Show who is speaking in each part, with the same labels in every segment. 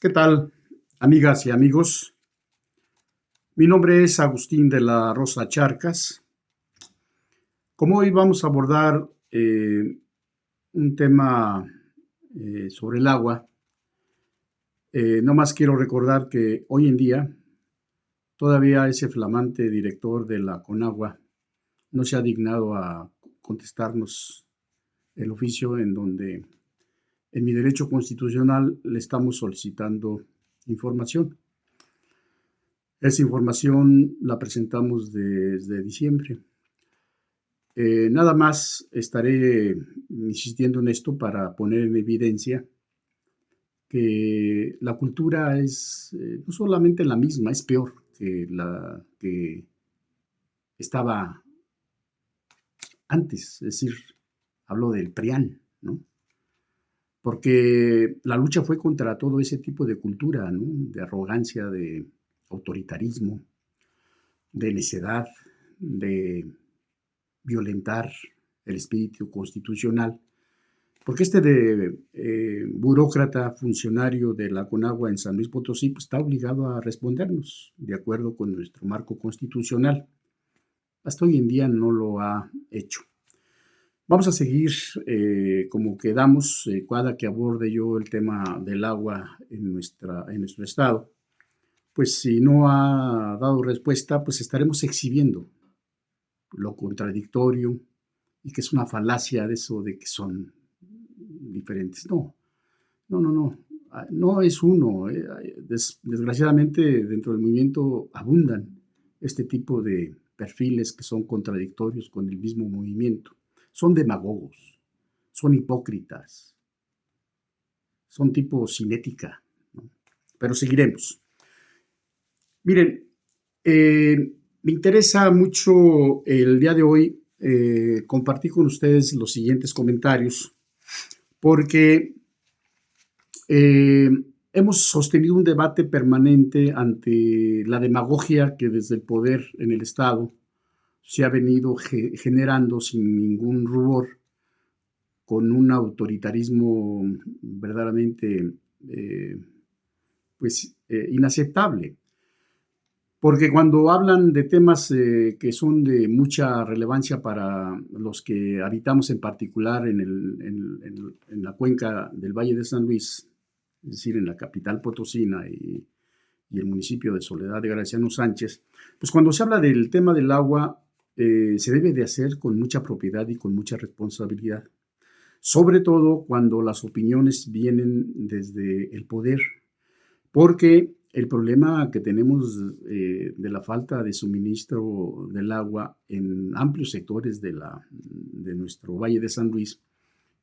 Speaker 1: ¿Qué tal, amigas y amigos? Mi nombre es Agustín de la Rosa Charcas. Como hoy vamos a abordar un tema sobre el agua, no más quiero recordar que hoy en día todavía ese flamante director de la Conagua no se ha dignado a contestarnos el oficio en donde en mi derecho constitucional le estamos solicitando información. Esa información la presentamos desde diciembre. Nada más estaré insistiendo en esto para poner en evidencia que la cultura es no solamente la misma, es peor que la que estaba antes, es decir, hablo del PRIAN, ¿no? Porque la lucha fue contra todo ese tipo de cultura, ¿no? De arrogancia, de autoritarismo, de necedad, de violentar el espíritu constitucional, porque este de burócrata funcionario de la Conagua en San Luis Potosí pues, está obligado a respondernos de acuerdo con nuestro marco constitucional. Hasta hoy en día no lo ha hecho. Vamos a seguir como quedamos cada que aborde yo el tema del agua en nuestro estado. Pues si no ha dado respuesta, pues estaremos exhibiendo lo contradictorio y que es una falacia de eso de que son diferentes. No, no, no, no. No es uno. Desgraciadamente dentro del movimiento abundan este tipo de perfiles que son contradictorios con el mismo movimiento. Son demagogos, son hipócritas, son tipos sin ética, ¿no? Pero seguiremos. Miren, me interesa mucho el día de hoy compartir con ustedes los siguientes comentarios, porque hemos sostenido un debate permanente ante la demagogia que desde el poder en el Estado se ha venido generando sin ningún rubor, con un autoritarismo verdaderamente inaceptable. Porque cuando hablan de temas que son de mucha relevancia para los que habitamos en particular en la cuenca del Valle de San Luis, es decir, en la capital potosina y el municipio de Soledad de Graciano Sánchez, pues cuando se habla del tema del agua, se debe de hacer con mucha propiedad y con mucha responsabilidad, sobre todo cuando las opiniones vienen desde el poder, porque el problema que tenemos de la falta de suministro del agua en amplios sectores de nuestro Valle de San Luis,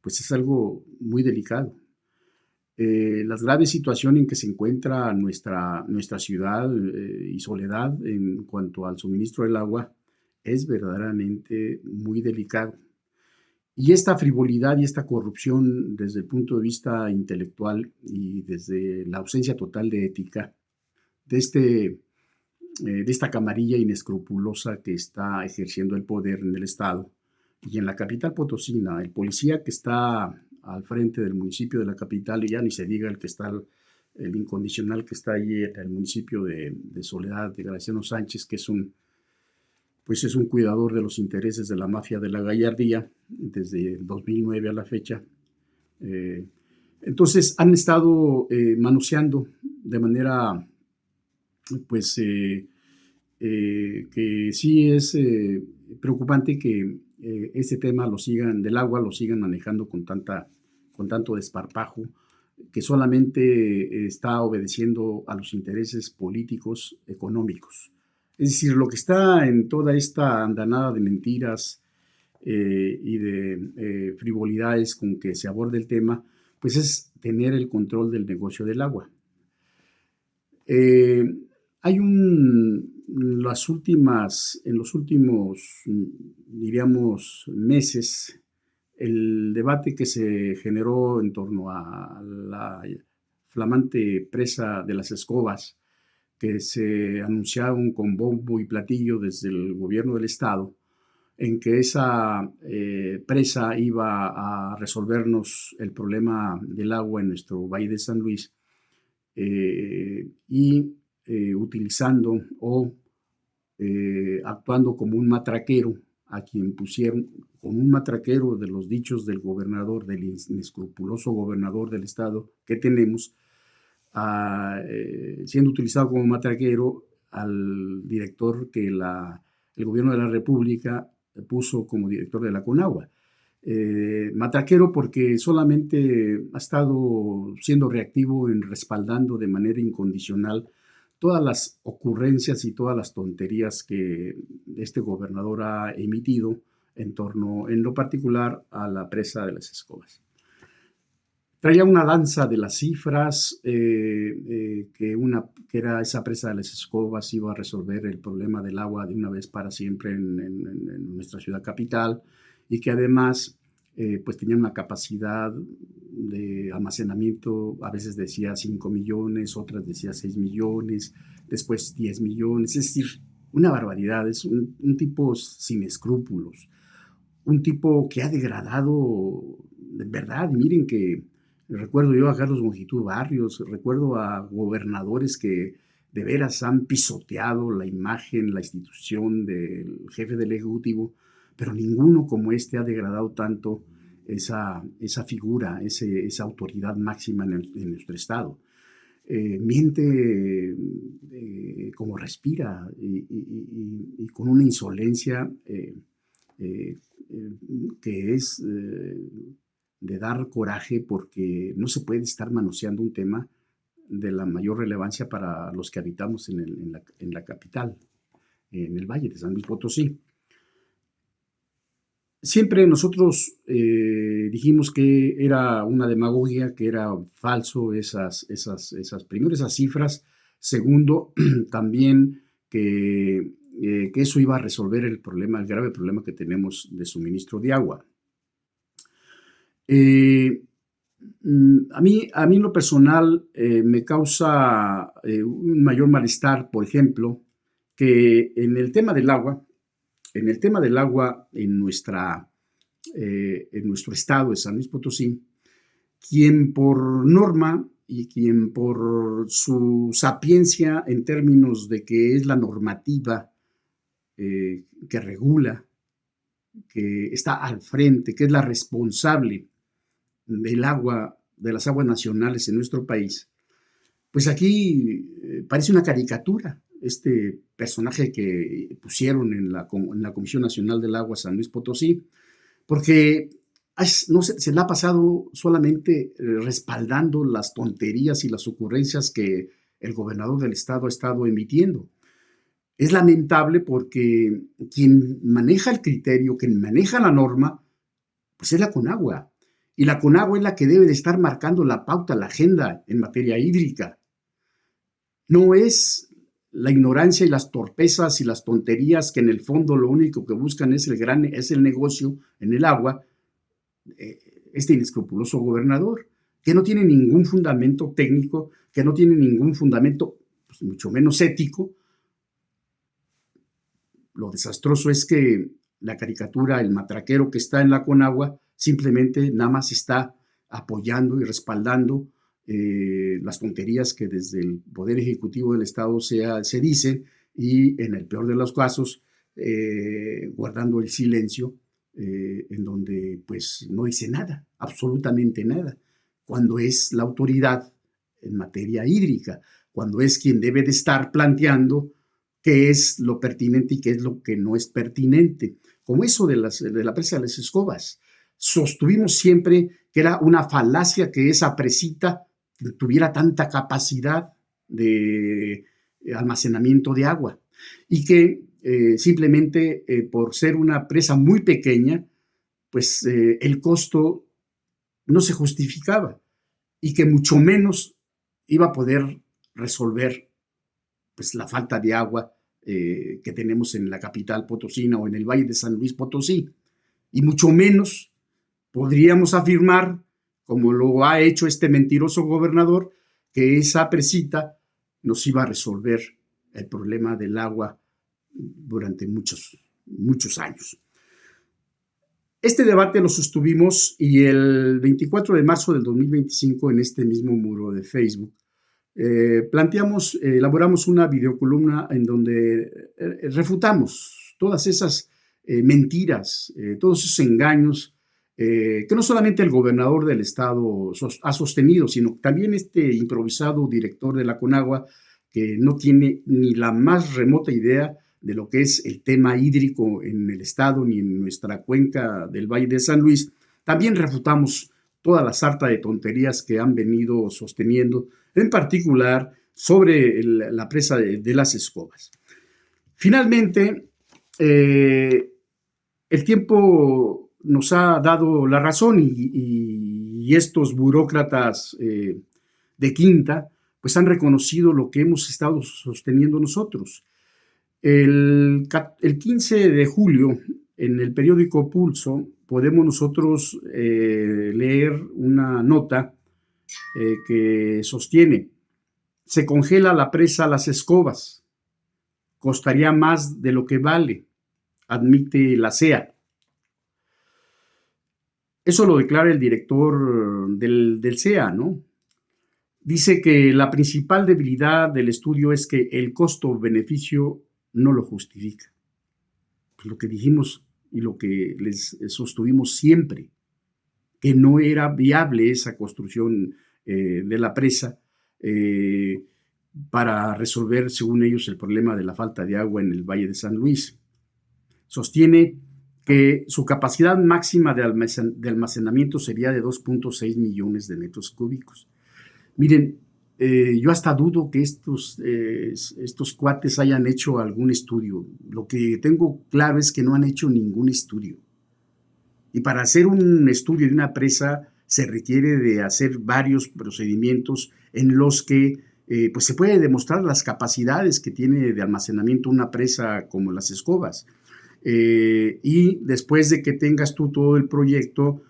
Speaker 1: pues es algo muy delicado. La grave situación en que se encuentra nuestra ciudad y Soledad en cuanto al suministro del agua es verdaderamente muy delicado. Y esta frivolidad y esta corrupción desde el punto de vista intelectual y desde la ausencia total de ética de esta camarilla inescrupulosa que está ejerciendo el poder en el Estado y en la capital potosina, el policía que está al frente del municipio de la capital, y ya ni se diga el incondicional que está allí en el municipio de Soledad de Graciano Sánchez, que es un cuidador de los intereses de la mafia de la gallardía desde el 2009 a la fecha. Entonces han estado manoseando de manera que sí es preocupante que este tema del agua lo sigan manejando con tanto desparpajo, que solamente está obedeciendo a los intereses políticos económicos. Es decir, lo que está en toda esta andanada de mentiras y de frivolidades con que se aborda el tema, pues es tener el control del negocio del agua. Hay en los últimos, diríamos, meses, el debate que se generó en torno a la flamante presa de las Escobas, que se anunciaron con bombo y platillo desde el gobierno del estado, en que esa presa iba a resolvernos el problema del agua en nuestro Valle de San Luis. y utilizando o actuando como un matraquero, a quien pusieron como un matraquero de los dichos del gobernador, del inescrupuloso gobernador del estado que tenemos, siendo utilizado como matraquero al director que el gobierno de la República puso como director de la CONAGUA. Matraquero porque solamente ha estado siendo reactivo en respaldando de manera incondicional todas las ocurrencias y todas las tonterías que este gobernador ha emitido en torno, en lo particular, a la presa de las Escobas. Traía una danza de las cifras, que era esa presa de las Escobas iba a resolver el problema del agua de una vez para siempre en nuestra ciudad capital, y que además pues tenía una capacidad de almacenamiento, a veces decía 5 millones, otras decía 6 millones, después 10 millones, es decir, una barbaridad, es un tipo sin escrúpulos, un tipo que ha degradado, de verdad, miren que recuerdo yo a Carlos Mongitud Barrios, recuerdo a gobernadores que de veras han pisoteado la imagen, la institución del jefe del Ejecutivo, pero ninguno como este ha degradado tanto esa figura, esa autoridad máxima en nuestro Estado. Miente como respira y con una insolencia que es de dar coraje, porque no se puede estar manoseando un tema de la mayor relevancia para los que habitamos en la capital, en el Valle de San Luis Potosí. Siempre nosotros dijimos que era una demagogia, que era falso primero esas cifras, segundo también que eso iba a resolver el grave problema que tenemos de suministro de agua. A mí en lo personal me causa un mayor malestar, por ejemplo, que en el tema del agua en nuestro estado de San Luis Potosí, quien por norma y quien por su sapiencia en términos de que es la normativa que regula, que está al frente, que es la responsable del agua, de las aguas nacionales en nuestro país, pues aquí parece una caricatura este personaje que pusieron en la Comisión Nacional del Agua San Luis Potosí, porque no se le ha pasado solamente respaldando las tonterías y las ocurrencias que el gobernador del estado ha estado emitiendo. Es lamentable porque quien maneja el criterio, quien maneja la norma, pues es la CONAGUA. Y la CONAGUA es la que debe de estar marcando la pauta, la agenda en materia hídrica. No es la ignorancia y las torpezas y las tonterías que en el fondo lo único que buscan es el negocio en el agua, este inescrupuloso gobernador, que no tiene ningún fundamento técnico, que no tiene ningún fundamento, pues, mucho menos ético. Lo desastroso es que la caricatura, el matraquero que está en la CONAGUA, simplemente nada más está apoyando y respaldando las tonterías que desde el Poder Ejecutivo del Estado se dicen, y en el peor de los casos, guardando el silencio, en donde pues no dice nada, absolutamente nada, cuando es la autoridad en materia hídrica, cuando es quien debe de estar planteando qué es lo pertinente y qué es lo que no es pertinente, como eso de la presa de las Escobas. Sostuvimos siempre que era una falacia que esa presita tuviera tanta capacidad de almacenamiento de agua, y que simplemente por ser una presa muy pequeña, pues el costo no se justificaba, y que mucho menos iba a poder resolver pues la falta de agua que tenemos en la capital potosina o en el Valle de San Luis Potosí, y mucho menos podríamos afirmar, como lo ha hecho este mentiroso gobernador, que esa presita nos iba a resolver el problema del agua durante muchos años. Este debate lo sostuvimos, y el 24 de marzo del 2025, en este mismo muro de Facebook, elaboramos una videocolumna en donde refutamos todas esas mentiras, todos esos engaños que no solamente el gobernador del estado ha sostenido, sino también este improvisado director de la Conagua, que no tiene ni la más remota idea de lo que es el tema hídrico en el estado ni en nuestra cuenca del Valle de San Luis. También refutamos toda la sarta de tonterías que han venido sosteniendo, en particular sobre la presa de las Escobas. Finalmente, el tiempo nos ha dado la razón y estos burócratas de quinta pues han reconocido lo que hemos estado sosteniendo nosotros. El 15 de julio, en el periódico Pulso, podemos nosotros leer una nota que sostiene: se congela la presa Las Escobas, costaría más de lo que vale, admite la CEA. Eso lo declara el director del CEA, ¿no? Dice que la principal debilidad del estudio es que el costo-beneficio no lo justifica. Pues lo que dijimos y lo que les sostuvimos siempre, que no era viable esa construcción de la presa para resolver, según ellos, el problema de la falta de agua en el Valle de San Luis. Sostiene que su capacidad máxima de almacenamiento sería de 2.6 millones de metros cúbicos. Miren, yo hasta dudo que estos cuates hayan hecho algún estudio. Lo que tengo claro es que no han hecho ningún estudio. Y para hacer un estudio de una presa se requiere de hacer varios procedimientos en los que pues se puede demostrar las capacidades que tiene de almacenamiento una presa como Las Escobas. Y después de que tengas tú todo el proyecto,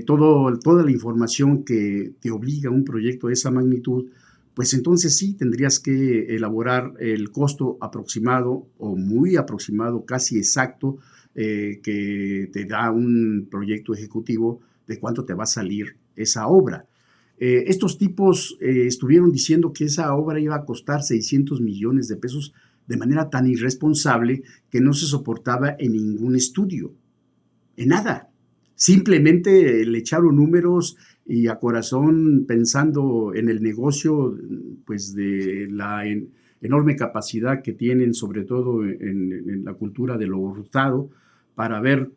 Speaker 1: toda la información que te obliga a un proyecto de esa magnitud, pues entonces sí tendrías que elaborar el costo aproximado o muy aproximado, casi exacto, que te da un proyecto ejecutivo de cuánto te va a salir esa obra. Estos tipos estuvieron diciendo que esa obra iba a costar 600 millones de pesos de manera tan irresponsable que no se soportaba en ningún estudio, en nada. Simplemente le echaron números y a corazón pensando en el negocio, pues de la enorme capacidad que tienen, sobre todo en la cultura de lo hurtado, para ver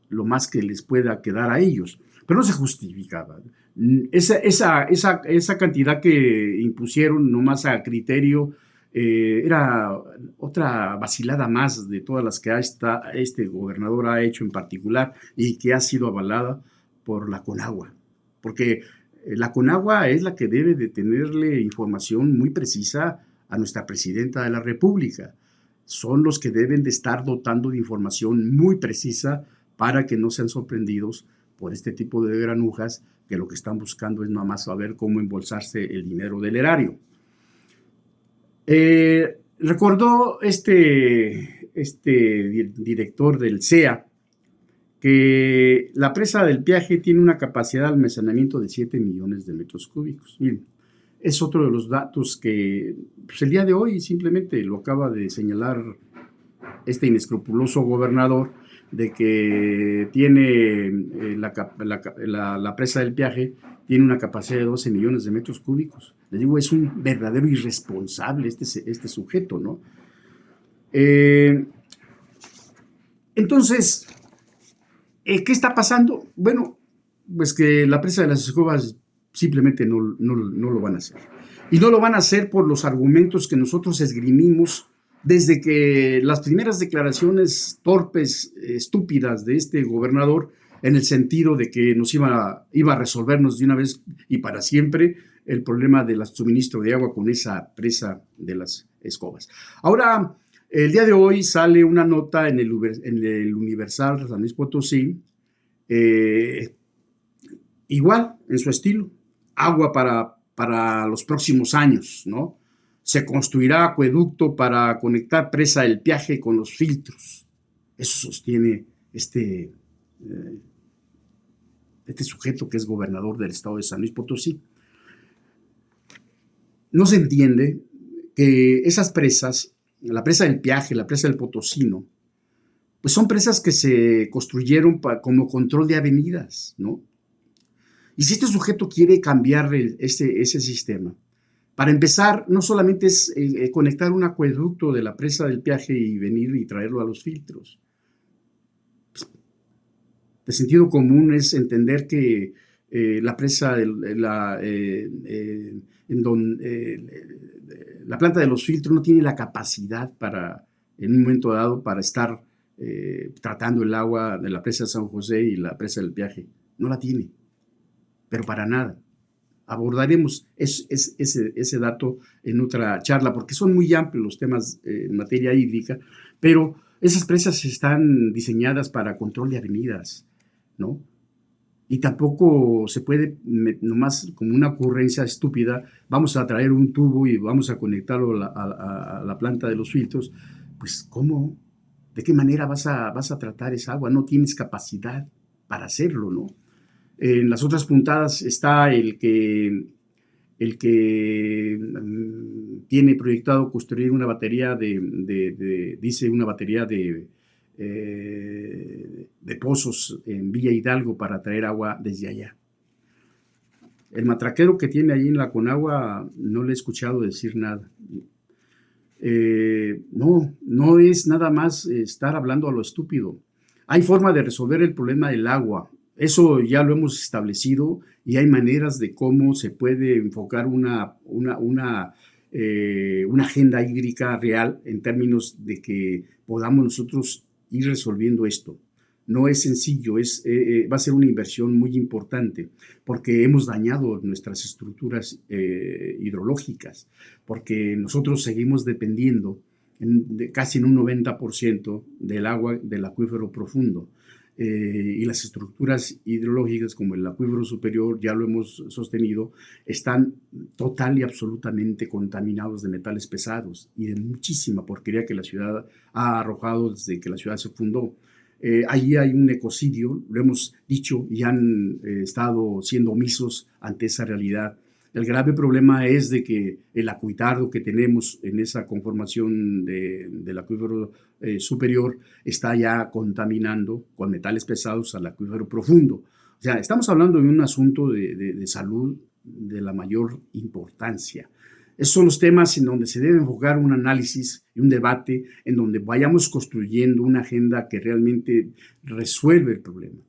Speaker 1: lo más que les pueda quedar a ellos. Pero no se justificaba. Esa cantidad que impusieron nomás a criterio era otra vacilada más de todas las que este gobernador ha hecho en particular y que ha sido avalada por la Conagua. Porque la Conagua es la que debe de tenerle información muy precisa a nuestra presidenta de la República. Son los que deben de estar dotando de información muy precisa para que no sean sorprendidos por este tipo de granujas que lo que están buscando es nada más saber cómo embolsarse el dinero del erario. Recordó este director del CEA que la presa del Piaje tiene una capacidad de almacenamiento de 7 millones de metros cúbicos. Miren, es otro de los datos que pues, el día de hoy simplemente lo acaba de señalar este inescrupuloso gobernador, de que tiene la presa del Piaje tiene una capacidad de 12 millones de metros cúbicos. Les digo, es un verdadero irresponsable este sujeto, ¿no? Entonces, ¿qué está pasando? Bueno, pues que la presa de Las Escobas simplemente no lo van a hacer. Y no lo van a hacer por los argumentos que nosotros esgrimimos desde que las primeras declaraciones torpes, estúpidas de este gobernador, en el sentido de que nos iba a resolvernos de una vez y para siempre el problema del suministro de agua con esa presa de Las Escobas. Ahora, el día de hoy sale una nota en el Universal San Luis Potosí, igual en su estilo, agua para los próximos años, ¿no? Se construirá acueducto para conectar presa del Piaje con los filtros. Eso sostiene este sujeto que es gobernador del estado de San Luis Potosí. no se entiende que esas presas, la presa del Piaje, la presa del Potosino, pues son presas que se construyeron como control de avenidas, ¿no? Y si este sujeto quiere cambiar ese sistema, para empezar, no solamente es conectar un acueducto de la presa del Piaje y venir y traerlo a los filtros. De sentido común es entender que la presa, la planta de los filtros no tiene la capacidad para, en un momento dado, para estar tratando el agua de la presa de San José y la presa del Piaje. No la tiene, pero para nada. Abordaremos ese dato en otra charla, porque son muy amplios los temas en materia hídrica, pero esas presas están diseñadas para control de avenidas, ¿no? Y tampoco se puede, nomás como una ocurrencia estúpida, vamos a traer un tubo y vamos a conectarlo a la planta de los filtros. Pues, ¿cómo? ¿De qué manera vas a tratar esa agua? No tienes capacidad para hacerlo, ¿no? En las otras puntadas está el que tiene proyectado construir una batería dice una batería de pozos en Villa Hidalgo para traer agua desde allá. El matraquero que tiene ahí en la Conagua no le he escuchado decir nada. No es nada más estar hablando a lo estúpido. Hay forma de resolver el problema del agua. Eso ya lo hemos establecido y hay maneras de cómo se puede enfocar una agenda hídrica real en términos de que podamos nosotros ir resolviendo esto. No es sencillo, va a ser una inversión muy importante porque hemos dañado nuestras estructuras hidrológicas, porque nosotros seguimos dependiendo casi en un 90% del agua del acuífero profundo. Y las estructuras hidrológicas como el acuífero superior, ya lo hemos sostenido, están total y absolutamente contaminados de metales pesados y de muchísima porquería que la ciudad ha arrojado desde que la ciudad se fundó. Allí hay un ecocidio, lo hemos dicho, y han estado siendo omisos ante esa realidad. El grave problema es de que el acuitardo que tenemos en esa conformación del acuífero superior está ya contaminando con metales pesados al acuífero profundo. O sea, estamos hablando de un asunto de salud de la mayor importancia. Esos son los temas en donde se debe enfocar un análisis y un debate en donde vayamos construyendo una agenda que realmente resuelve el problema.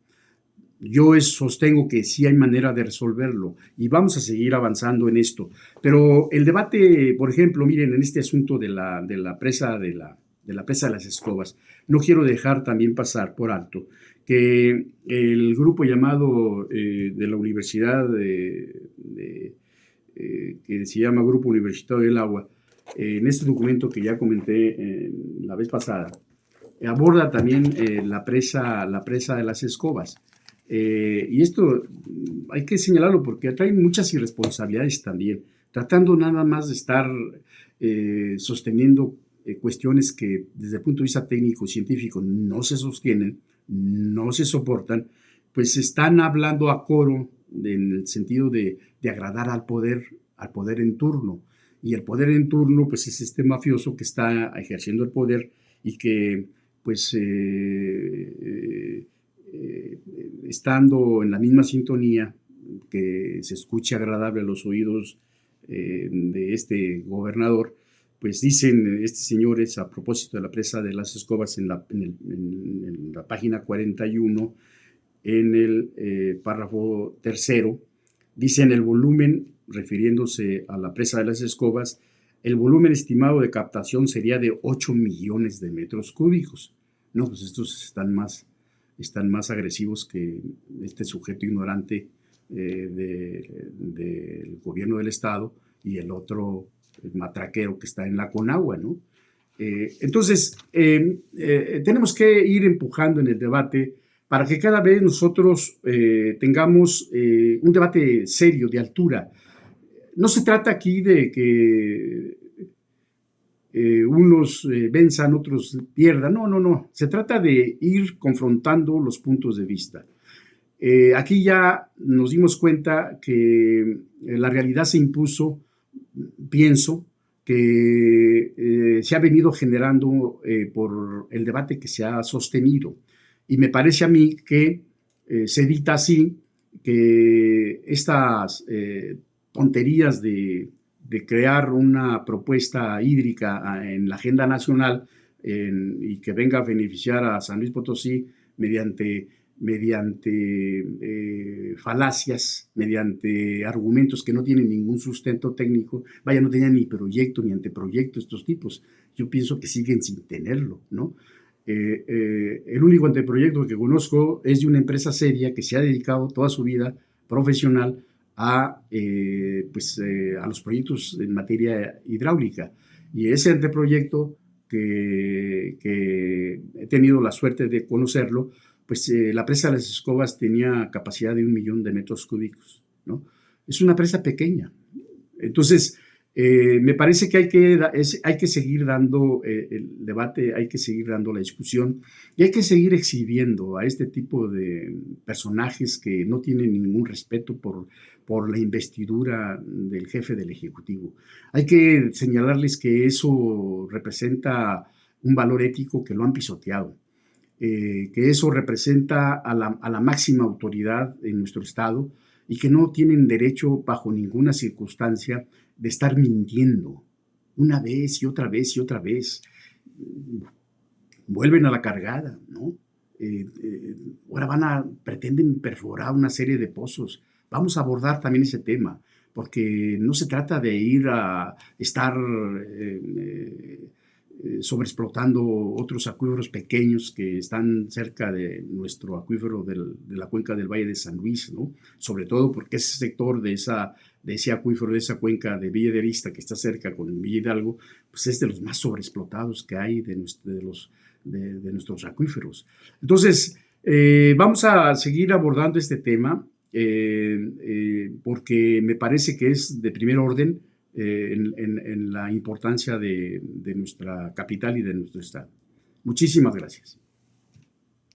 Speaker 1: Yo sostengo que sí hay manera de resolverlo y vamos a seguir avanzando en esto. Pero el debate, por ejemplo, miren, en este asunto de la presa de la presa de las Escobas, no quiero dejar también pasar por alto que el grupo llamado de la Universidad que se llama Grupo Universitario del Agua, en este documento que ya comenté la vez pasada, aborda también la presa de las Escobas. Y esto hay que señalarlo porque trae muchas irresponsabilidades también, tratando nada más de estar sosteniendo cuestiones que desde el punto de vista técnico y científico no se sostienen, no se soportan, pues están hablando a coro en el sentido de agradar al poder en turno. Y el poder en turno, pues es este mafioso que está ejerciendo el poder y que, pues, estando en la misma sintonía, que se escuche agradable a los oídos de este gobernador, pues dicen estos señores a propósito de la presa de las Escobas en la página 41, en el párrafo tercero, dicen el volumen, refiriéndose a la presa de las Escobas, el volumen estimado de captación sería de 8 millones de metros cúbicos. No, pues estos están más agresivos que este sujeto ignorante del gobierno del estado y el otro el matraquero que está en la Conagua, ¿no? Entonces, tenemos que ir empujando en el debate para que cada vez nosotros tengamos un debate serio, de altura. No se trata aquí de que unos venzan, otros pierdan. No. Se trata de ir confrontando los puntos de vista. Aquí ya nos dimos cuenta que la realidad se impuso pienso que se ha venido generando por el debate que se ha sostenido. Y me parece a mí que se dicta así que estas tonterías de crear una propuesta hídrica en la agenda nacional y que venga a beneficiar a San Luis Potosí mediante falacias, mediante argumentos que no tienen ningún sustento técnico, vaya, no tenían ni proyecto ni anteproyecto estos tipos. Yo pienso que siguen sin tenerlo, ¿no? El único anteproyecto que conozco es de una empresa seria que se ha dedicado toda su vida profesional a los proyectos en materia hidráulica. Y ese anteproyecto que he tenido la suerte de conocerlo, pues la presa de las Escobas tenía capacidad de 1 millón de metros cúbicos, ¿no? Es una presa pequeña. Entonces, me parece que hay que seguir dando el debate, hay que seguir dando la discusión y hay que seguir exhibiendo a este tipo de personajes que no tienen ningún respeto por la investidura del jefe del Ejecutivo. Hay que señalarles que eso representa un valor ético que lo han pisoteado. Que eso representa a la máxima autoridad en nuestro Estado y que no tienen derecho bajo ninguna circunstancia de estar mintiendo una vez y otra vez y otra vez. Vuelven a la cargada, ¿no? Ahora pretenden perforar una serie de pozos. Vamos a abordar también ese tema, porque no se trata de ir a estar sobreexplotando otros acuíferos pequeños que están cerca de nuestro acuífero de la cuenca del Valle de San Luis, ¿no? Sobre todo porque ese sector de ese acuífero, de esa cuenca de Villa de Arista que está cerca con Villa Hidalgo, pues es de los más sobreexplotados que hay de nuestros acuíferos. Entonces, vamos a seguir abordando este tema porque me parece que es de primer orden en la importancia de nuestra capital y de nuestro estado. Muchísimas gracias.